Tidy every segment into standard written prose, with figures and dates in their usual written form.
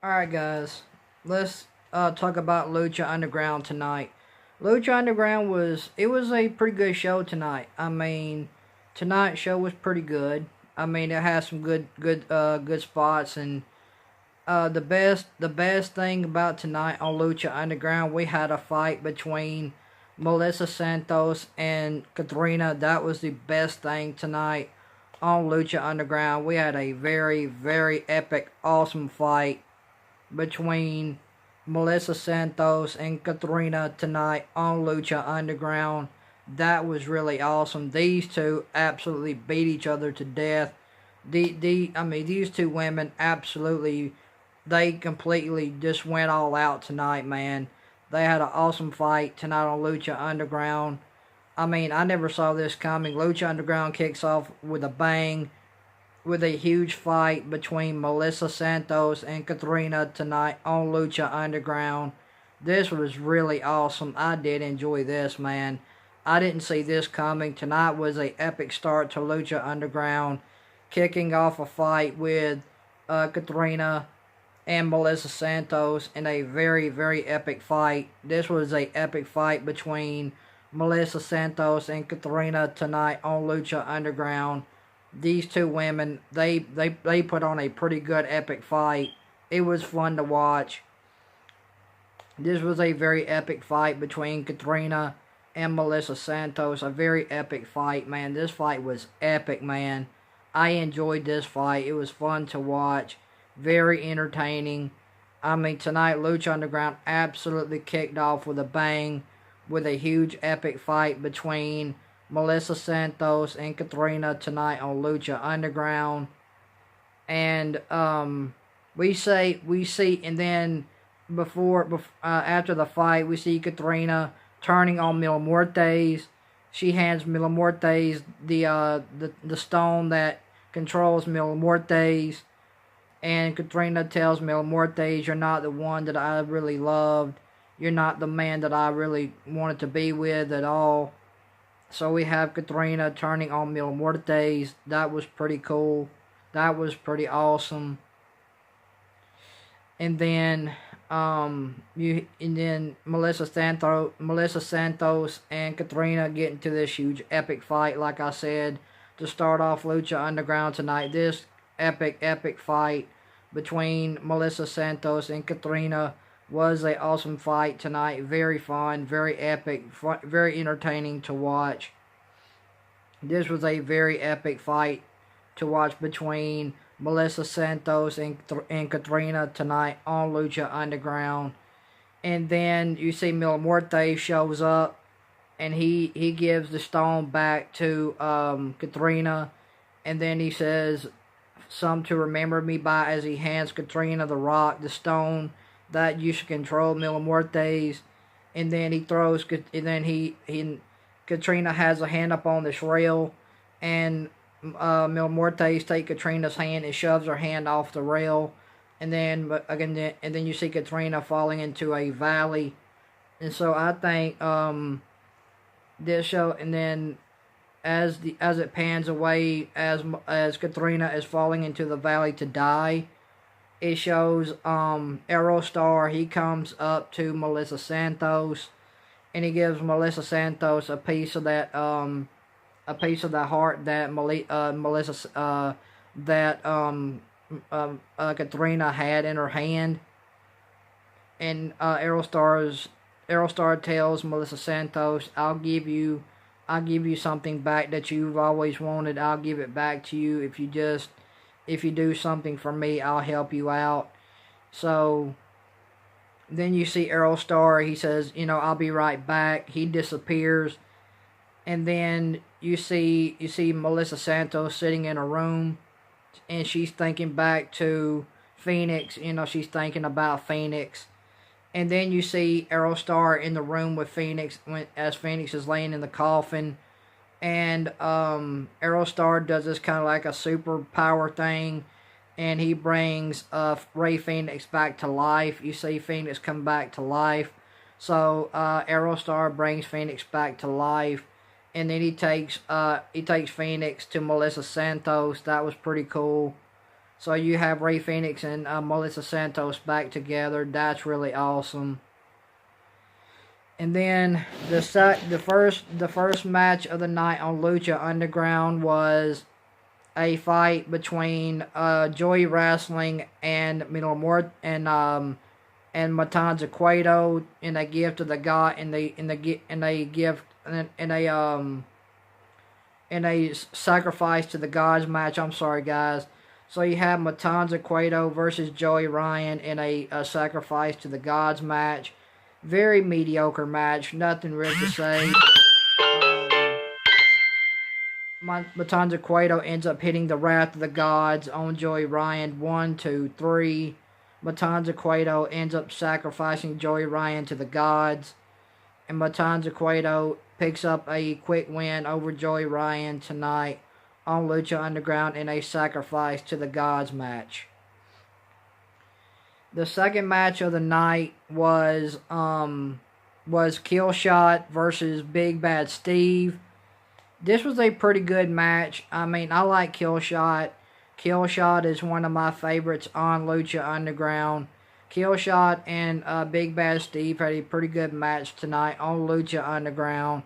Alright guys, let's talk about Lucha Underground tonight. Lucha Underground was a pretty good show tonight. I mean, tonight's show was pretty good. I mean, it has some good spots, and the best thing about tonight on Lucha Underground, we had a fight between Melissa Santos and Katrina. That was the best thing tonight on Lucha Underground. We had a very epic, awesome fight between Melissa Santos and Katrina tonight on Lucha Underground. That was really awesome. These two absolutely beat each other to death. These two women absolutely, they completely just went all out tonight, man. They had an awesome fight tonight on Lucha Underground. I mean, I never saw this coming. Lucha Underground kicks off with a bang, with a huge fight between Melissa Santos and Katrina tonight on Lucha Underground. This was really awesome. I did enjoy this, man. I didn't see this coming. Tonight was a epic start to Lucha Underground, kicking off a fight with Katrina and Melissa Santos in a very epic fight. This was a epic fight between Melissa Santos and Katrina tonight on Lucha Underground. These two women, they put on a pretty good epic fight. It was fun to watch. This was a very epic fight between Katrina and Melissa Santos. A very epic fight, man. This fight was epic, man. I enjoyed this fight. It was fun to watch. Very entertaining. I mean, tonight Lucha Underground absolutely kicked off with a bang, with a huge epic fight between Melissa Santos and Katrina tonight on Lucha Underground. And we see, and then after the fight, we see Katrina turning on Mil Muertes. She hands Mil Muertes the stone that controls Mil Muertes, and Katrina tells Mil Muertes, "You're not the one that I really loved. You're not the man that I really wanted to be with at all." So we have Katrina turning on Mil Muertes. That was pretty cool. That was pretty awesome. And then Melissa Santos and Katrina get into this huge epic fight, like I said, to start off Lucha Underground tonight. This epic fight between Melissa Santos and Katrina was a awesome fight tonight. Very fun, very epic, very entertaining to watch. This was a very epic fight to watch between Melissa Santos and Katrina tonight on Lucha Underground. And then you see Mil Muertes shows up, and he gives the stone back to Katrina, and then he says, "Some to remember me by," as he hands Katrina the rock, the stone that used to control Mil Muertes. And then he throws, and then Katrina has a hand up on this rail, and Mil Muertes takes Katrina's hand and shoves her hand off the rail, and then you see Katrina falling into a valley. And so I think this show, and then as it pans away, as Katrina is falling into the valley to die, it shows Aerostar. He comes up to Melissa Santos, and he gives Melissa Santos a piece of that heart that Katrina had in her hand. And Aerostar tells Melissa Santos, I'll give you something back that you've always wanted. I'll give it back to you if you do something for me. I'll help you out." So then you see Aerostar. He says, "I'll be right back." He disappears, and then you see Melissa Santos sitting in a room, and she's thinking back to Phoenix. She's thinking about Phoenix. And then you see Aerostar in the room with Phoenix as Phoenix is laying in the coffin. And Aerostar does this kind of like a superpower thing, and he brings Ray Phoenix back to life. You see Phoenix come back to life. So Aerostar brings Phoenix back to life, and then he takes Phoenix to Melissa Santos. That was pretty cool. So you have Rey Fenix and Melissa Santos back together. That's really awesome. And then the first match of the night on Lucha Underground was a fight between Joey Wrestling and and Matanza Cueto in a gift of the God in a sacrifice to the gods match. I'm sorry, guys. So you have Matanza Cueto versus Joey Ryan in a sacrifice to the gods match. Very mediocre match. Nothing really to say. Matanza Cueto ends up hitting the Wrath of the Gods on Joey Ryan. 1, 2, 3. Matanza Cueto ends up sacrificing Joey Ryan to the gods. And Matanza Cueto picks up a quick win over Joey Ryan tonight on Lucha Underground in a sacrifice to the gods match. The second match of the night was Killshot versus Big Bad Steve. This was a pretty good match. I mean, I like Killshot. Killshot is one of my favorites on Lucha Underground. Killshot and Big Bad Steve had a pretty good match tonight on Lucha Underground.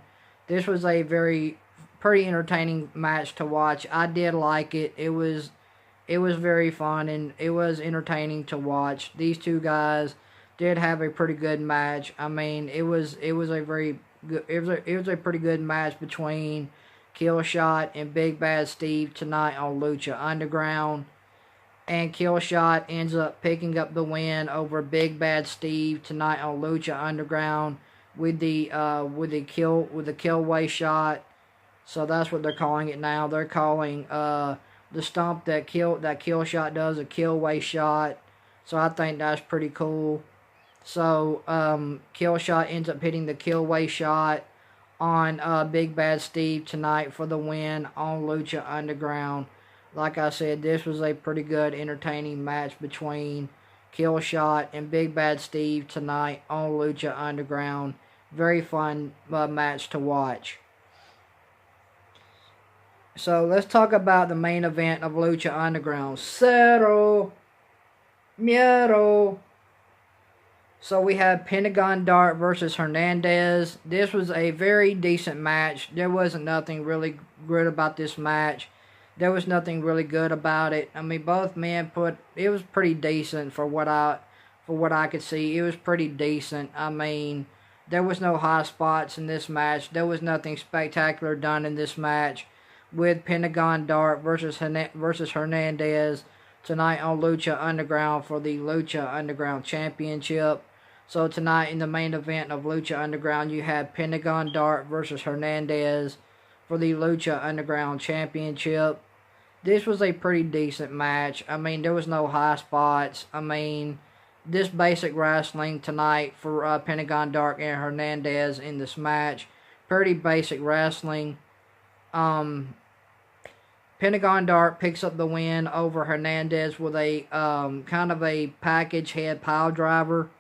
This was a pretty entertaining match to watch. I did like it. It was very fun and it was entertaining to watch. These two guys did have a pretty good match. I mean, it was a pretty good match between Killshot and Big Bad Steve tonight on Lucha Underground. And Killshot ends up picking up the win over Big Bad Steve tonight on Lucha Underground with the Killway shot. So that's what they're calling it now. They're calling the stomp that Killshot does a Killway shot. So I think that's pretty cool. So Killshot ends up hitting the Killway shot on Big Bad Steve tonight for the win on Lucha Underground. Like I said, this was a pretty good, entertaining match between Killshot and Big Bad Steve tonight on Lucha Underground. Very fun match to watch. So let's talk about the main event of Lucha Underground. Cero Miedo. So we have Pentagon Dark versus Hernandez. This was a very decent match. There wasn't nothing really good about this match. There was nothing really good about it. I mean, both men it was pretty decent for what I could see. It was pretty decent. I mean, there was no high spots in this match. There was nothing spectacular done in this match with Pentagon Dark versus Hernandez tonight on Lucha Underground for the Lucha Underground Championship. So tonight in the main event of Lucha Underground, you have Pentagon Dark versus Hernandez for the Lucha Underground Championship. This was a pretty decent match. I mean, there was no high spots. I mean, this basic wrestling tonight for Pentagon Dark and Hernandez in this match. Pretty basic wrestling. Pentagon Dark picks up the win over Hernandez with a kind of a package head pile driver.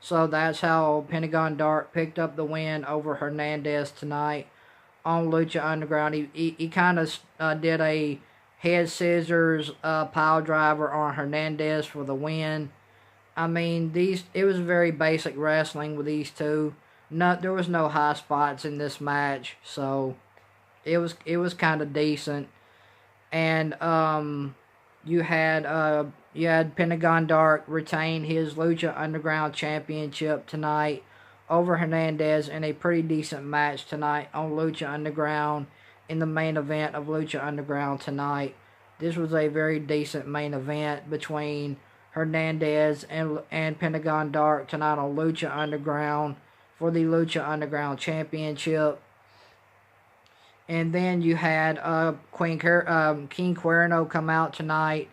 So that's how Pentagon Dark picked up the win over Hernandez tonight on Lucha Underground. He kind of did a head scissors pile driver on Hernandez for the win. I mean, it was very basic wrestling with these two. There was no high spots in this match, so it was kind of decent. And you had Pentagon Dark retain his Lucha Underground Championship tonight over Hernandez in a pretty decent match tonight on Lucha Underground in the main event of Lucha Underground tonight. This was a very decent main event between Hernandez and Pentagon Dark tonight on Lucha Underground for the Lucha Underground Championship. And then you had King Cuerno come out tonight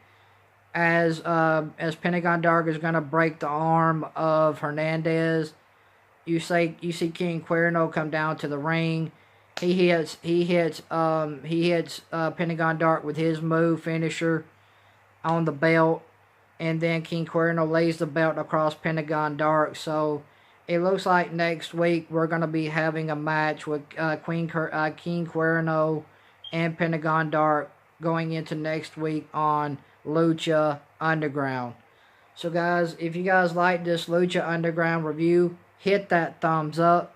as Pentagon Dark is going to break the arm of Hernandez. You see King Cuerno come down to the ring. He hits Pentagon Dark with his move finisher on the belt, and then King Cuerno lays the belt across Pentagon Dark. So it looks like next week we're going to be having a match with King Cuerno and Pentagon Dark going into next week on Lucha Underground. So guys, if you guys like this Lucha Underground review, hit that thumbs up.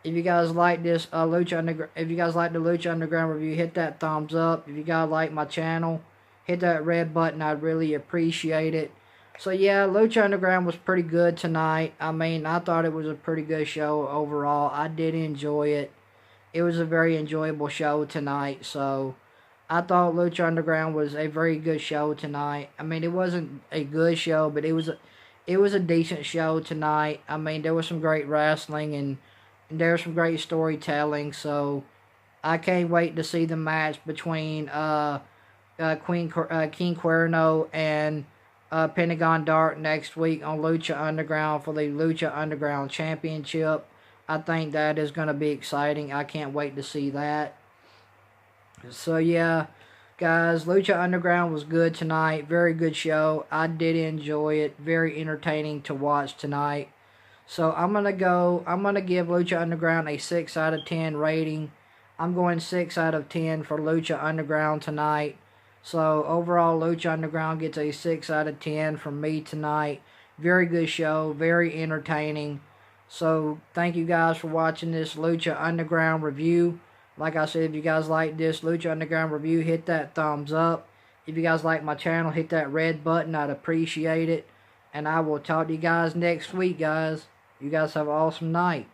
If you guys like this if you guys like the Lucha Underground review, hit that thumbs up. If you guys like my channel, hit that red button. I'd really appreciate it. So yeah, Lucha Underground was pretty good tonight. I mean, I thought it was a pretty good show overall. I did enjoy it. It was a very enjoyable show tonight. So I thought Lucha Underground was a very good show tonight. I mean, it wasn't a good show, but it was a decent show tonight. I mean, there was some great wrestling and there was some great storytelling. So I can't wait to see the match between King Cuerno and Pentagon Dark next week on Lucha Underground for the Lucha Underground Championship. I think that is going to be exciting. I can't wait to see that. So yeah, guys, Lucha Underground was good tonight. Very good show. I did enjoy it. Very entertaining to watch tonight. So I'm going to give Lucha Underground a 6 out of 10 rating. I'm going 6 out of 10 for Lucha Underground tonight. So overall, Lucha Underground gets a 6 out of 10 from me tonight. Very good show. Very entertaining. So thank you guys for watching this Lucha Underground review. Like I said, if you guys like this Lucha Underground review, hit that thumbs up. If you guys like my channel, hit that red button. I'd appreciate it. And I will talk to you guys next week, guys. You guys have an awesome night.